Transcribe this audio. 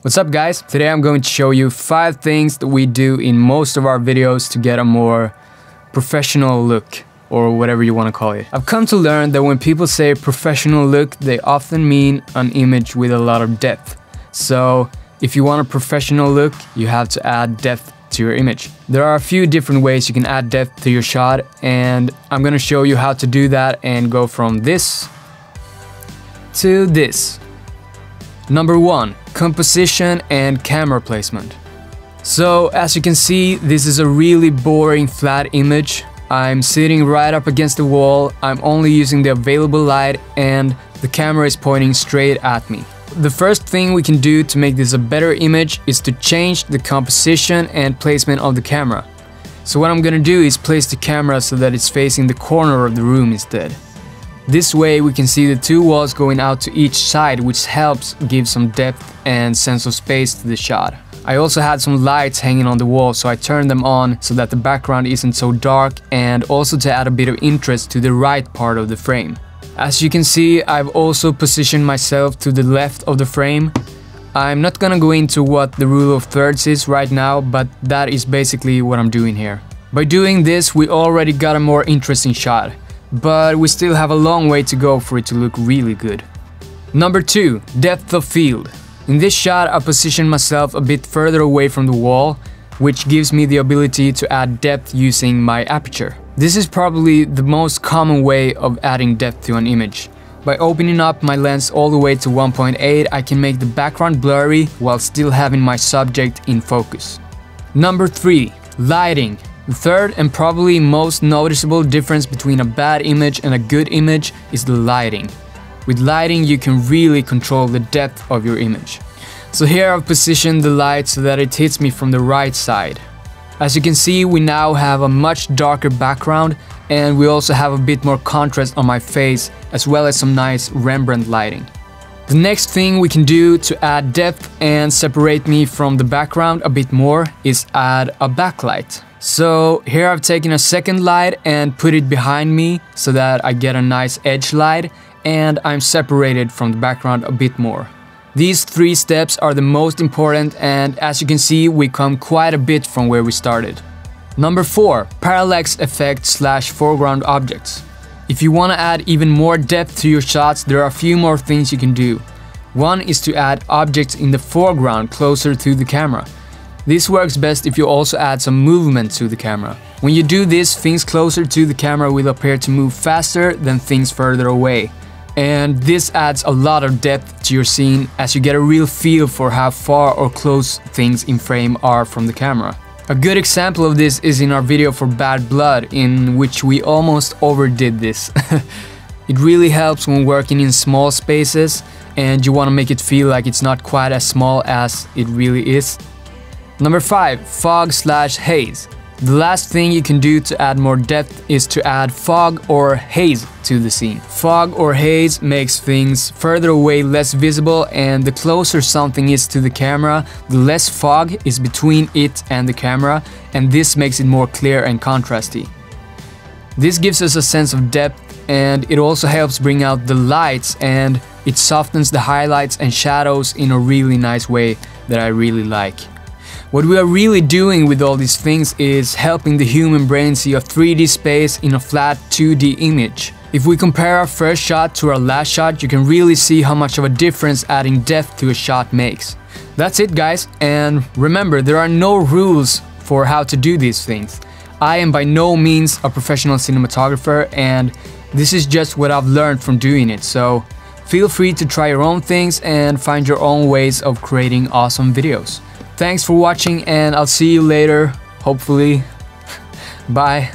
What's up guys? Today I'm going to show you 5 things that we do in most of our videos to get a more professional look, or whatever you want to call it. I've come to learn that when people say professional look, they often mean an image with a lot of depth. So if you want a professional look, you have to add depth to your image. There are a few different ways you can add depth to your shot, and I'm going to show you how to do that and go from this to this. Number 1, composition and camera placement. So as you can see, this is a really boring flat image. I'm sitting right up against the wall, I'm only using the available light, and the camera is pointing straight at me. The first thing we can do to make this a better image is to change the composition and placement of the camera. So what I'm gonna do is place the camera so that it's facing the corner of the room instead. This way we can see the 2 walls going out to each side, which helps give some depth and sense of space to the shot. I also had some lights hanging on the wall, so I turned them on so that the background isn't so dark, and also to add a bit of interest to the right part of the frame. As you can see, I've also positioned myself to the left of the frame. I'm not gonna go into what the rule of thirds is right now, but that is basically what I'm doing here. By doing this, we already got a more interesting shot, but we still have a long way to go for it to look really good. Number 2, depth of field. In this shot, I position myself a bit further away from the wall, which gives me the ability to add depth using my aperture. This is probably the most common way of adding depth to an image. By opening up my lens all the way to 1.8, I can make the background blurry while still having my subject in focus. Number 3, lighting. The third and probably most noticeable difference between a bad image and a good image is the lighting. With lighting, you can really control the depth of your image. So here I've positioned the light so that it hits me from the right side. As you can see, we now have a much darker background, and we also have a bit more contrast on my face, as well as some nice Rembrandt lighting. The next thing we can do to add depth and separate me from the background a bit more is add a backlight. So here I've taken a second light and put it behind me so that I get a nice edge light, and I'm separated from the background a bit more. These 3 steps are the most important, and as you can see, we come quite a bit from where we started. Number 4, parallax effect / foreground objects. If you want to add even more depth to your shots, there are a few more things you can do. One is to add objects in the foreground closer to the camera. This works best if you also add some movement to the camera. When you do this, things closer to the camera will appear to move faster than things further away. And this adds a lot of depth to your scene, as you get a real feel for how far or close things in frame are from the camera. A good example of this is in our video for Bad Blood, in which we almost overdid this. It really helps when working in small spaces and you want to make it feel like it's not quite as small as it really is. Number 5, fog / haze. The last thing you can do to add more depth is to add fog or haze to the scene. Fog or haze makes things further away less visible, and the closer something is to the camera, the less fog is between it and the camera, and this makes it more clear and contrasty. This gives us a sense of depth, and it also helps bring out the lights, and it softens the highlights and shadows in a really nice way that I really like. What we are really doing with all these things is helping the human brain see a 3D space in a flat 2D image. If we compare our first shot to our last shot, you can really see how much of a difference adding depth to a shot makes. That's it guys, and remember, there are no rules for how to do these things. I am by no means a professional cinematographer, and this is just what I've learned from doing it, so feel free to try your own things and find your own ways of creating awesome videos. Thanks for watching, and I'll see you later, hopefully. Bye.